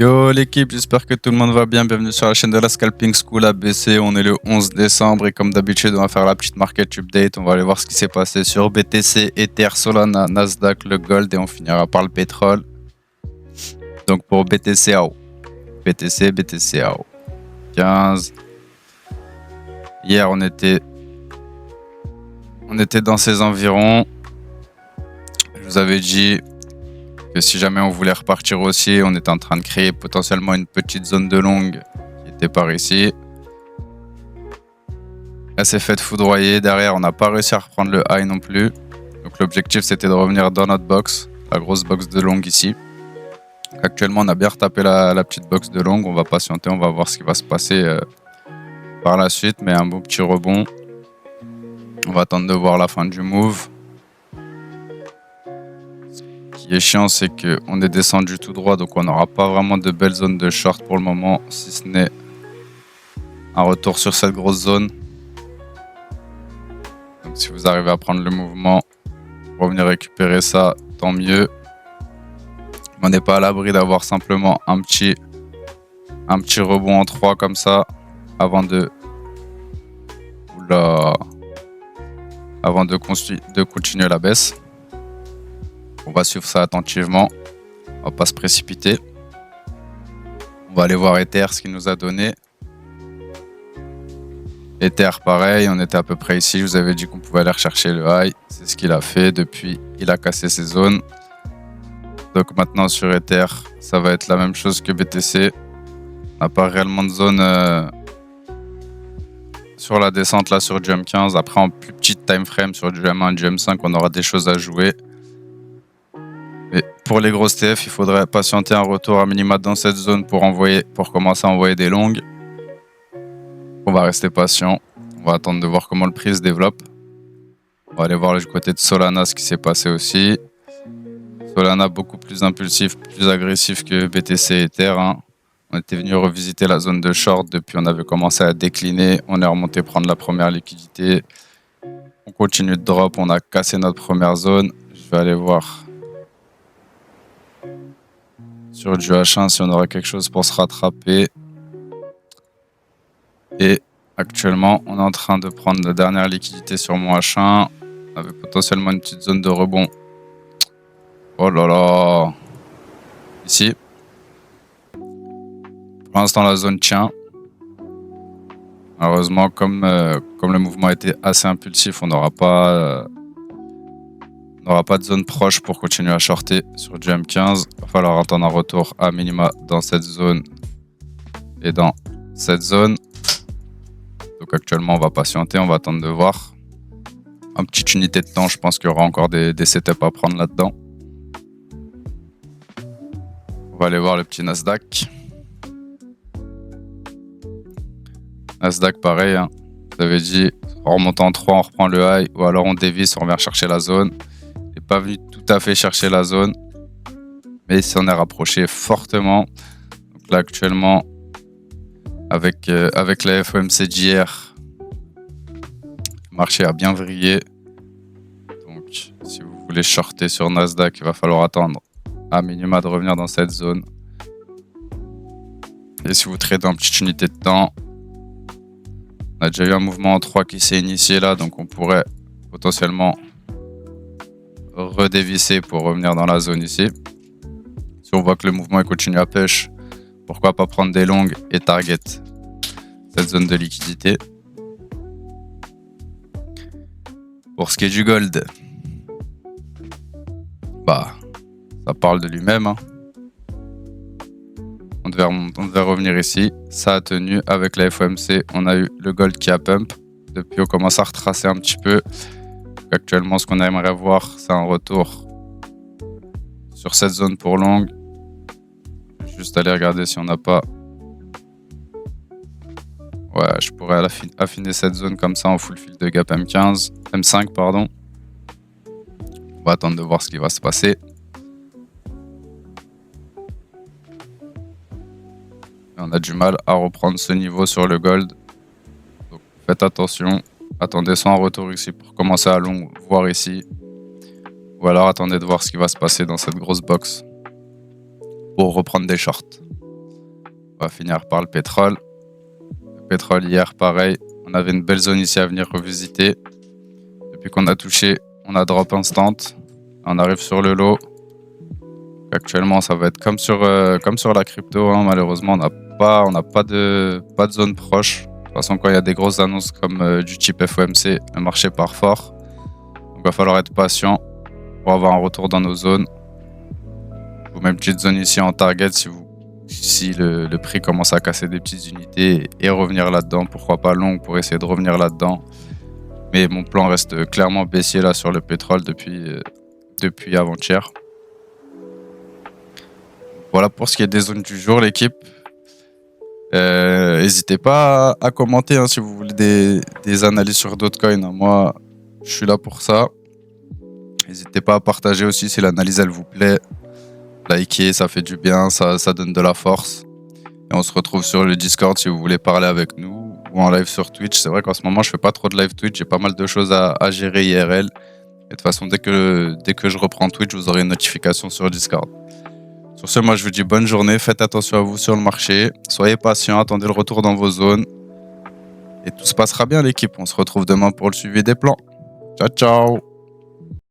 Yo l'équipe, j'espère que tout le monde va bien. Bienvenue sur la chaîne de la Scalping School ABC. On est le 11 décembre et comme d'habitude, on va faire la petite market update. On va aller voir ce qui s'est passé sur BTC, Ether, Solana, Nasdaq, le Gold et on finira par le pétrole. Donc pour BTC AO. BTC AO. 15. Hier, on était dans ces environs. Je vous avais dit que si jamais on voulait repartir aussi, on était en train de créer potentiellement une petite zone de longue qui était par ici. Elle s'est faite foudroyer. Derrière, on n'a pas réussi à reprendre le high non plus. Donc l'objectif, c'était de revenir dans notre box, la grosse box de longue ici. Actuellement, on a bien retapé la petite box de longue. On va patienter, on va voir ce qui va se passer par la suite. Mais un beau petit rebond. On va attendre de voir la fin du move. Ce qui est chiant, c'est qu'on est descendu tout droit, donc on n'aura pas vraiment de belles zones de short pour le moment, si ce n'est un retour sur cette grosse zone. Donc si vous arrivez à prendre le mouvement, revenir récupérer ça, tant mieux. On n'est pas à l'abri d'avoir simplement un petit rebond en 3 comme ça, avant de continuer la baisse. On va suivre ça attentivement. On va pas se précipiter. On va aller voir Ether, ce qu'il nous a donné. Ether, pareil, on était à peu près ici. Je vous avais dit qu'on pouvait aller rechercher le high. C'est ce qu'il a fait. Depuis, il a cassé ses zones. Donc maintenant sur Ether, ça va être la même chose que BTC. On n'a pas réellement de zone sur la descente là sur du M15. Après en plus petite time frame sur du M1, du M5, on aura des choses à jouer. Mais pour les grosses TF, il faudrait patienter un retour à minima dans cette zone pour commencer à envoyer des longues. On va rester patient. On va attendre de voir comment le prix se développe. On va aller voir du côté de Solana ce qui s'est passé aussi. Solana beaucoup plus impulsif, plus agressif que BTC et Ether. On était venu revisiter la zone de short depuis on avait commencé à décliner. On est remonté prendre la première liquidité. On continue de drop. On a cassé notre première zone. Je vais aller voir sur du H1 si on aura quelque chose pour se rattraper. Et actuellement, on est en train de prendre la dernière liquidité sur mon H1 avec potentiellement une petite zone de rebond. Oh là là! Ici. Pour l'instant, la zone tient. Malheureusement, comme le mouvement était assez impulsif, on n'aura pas de zone proche pour continuer à shorter sur du M15. Il va falloir attendre un retour à minima dans cette zone et dans cette zone. Donc actuellement, on va patienter, on va attendre de voir. En petite unité de temps, je pense qu'il y aura encore des setups à prendre là-dedans. On va aller voir le petit Nasdaq. Nasdaq, pareil. Vous avez dit, en remontant en 3, on reprend le high, ou alors on dévisse, on revient chercher la zone. Il n'est pas venu tout à fait chercher la zone, mais il s'en est rapproché fortement. Donc là, actuellement, avec la FOMC d'hier, le marché a bien vrillé. Donc, si vous voulez shorter sur Nasdaq, il va falloir attendre à minima de revenir dans cette zone. Et si vous tradez en petite unité de temps, on a déjà eu un mouvement en 3 qui s'est initié là, donc on pourrait potentiellement redévisser pour revenir dans la zone ici. Si on voit que le mouvement continue à push, pourquoi pas prendre des longues et target cette zone de liquidité. Pour ce qui est du gold, ça parle de lui-même. On devait revenir ici. Ça a tenu avec la FOMC. On a eu le gold qui a pump. Depuis, on commence à retracer un petit peu. Actuellement, ce qu'on aimerait voir, c'est un retour sur cette zone pour longue. Juste aller regarder si on n'a pas... Ouais, je pourrais affiner cette zone comme ça en full fill de gap M5, pardon. On va attendre de voir ce qui va se passer. Et on a du mal à reprendre ce niveau sur le gold. Donc faites attention. Attendez soit un retour ici pour commencer à long, voir ici. Ou alors attendez de voir ce qui va se passer dans cette grosse box pour reprendre des shorts. On va finir par le pétrole. Le pétrole hier, pareil. On avait une belle zone ici à venir revisiter. Depuis qu'on a touché, on a drop instant. On arrive sur le lot. Actuellement, ça va être comme sur la crypto. Hein. Malheureusement, on n'a pas de zone proche. De toute façon, quand il y a des grosses annonces comme du type FOMC, le marché part fort. Donc, il va falloir être patient pour avoir un retour dans nos zones. Je vous mets une petite zone ici en target si le prix commence à casser des petites unités et revenir là-dedans. Pourquoi pas long pour essayer de revenir là-dedans. Mais mon plan reste clairement baissier là sur le pétrole depuis avant-hier. Voilà pour ce qui est des zones du jour, l'équipe. N'hésitez pas à commenter hein, si vous voulez des analyses sur d'autres coins. Hein. Moi, je suis là pour ça. N'hésitez pas à partager aussi si l'analyse elle vous plaît. Likez, ça fait du bien, ça donne de la force. Et on se retrouve sur le Discord si vous voulez parler avec nous ou en live sur Twitch. C'est vrai qu'en ce moment, je fais pas trop de live Twitch. J'ai pas mal de choses à gérer IRL. Et de toute façon, dès que je reprends Twitch, vous aurez une notification sur Discord. Sur ce, moi, je vous dis bonne journée. Faites attention à vous sur le marché. Soyez patient, attendez le retour dans vos zones. Et tout se passera bien, l'équipe. On se retrouve demain pour le suivi des plans. Ciao, ciao!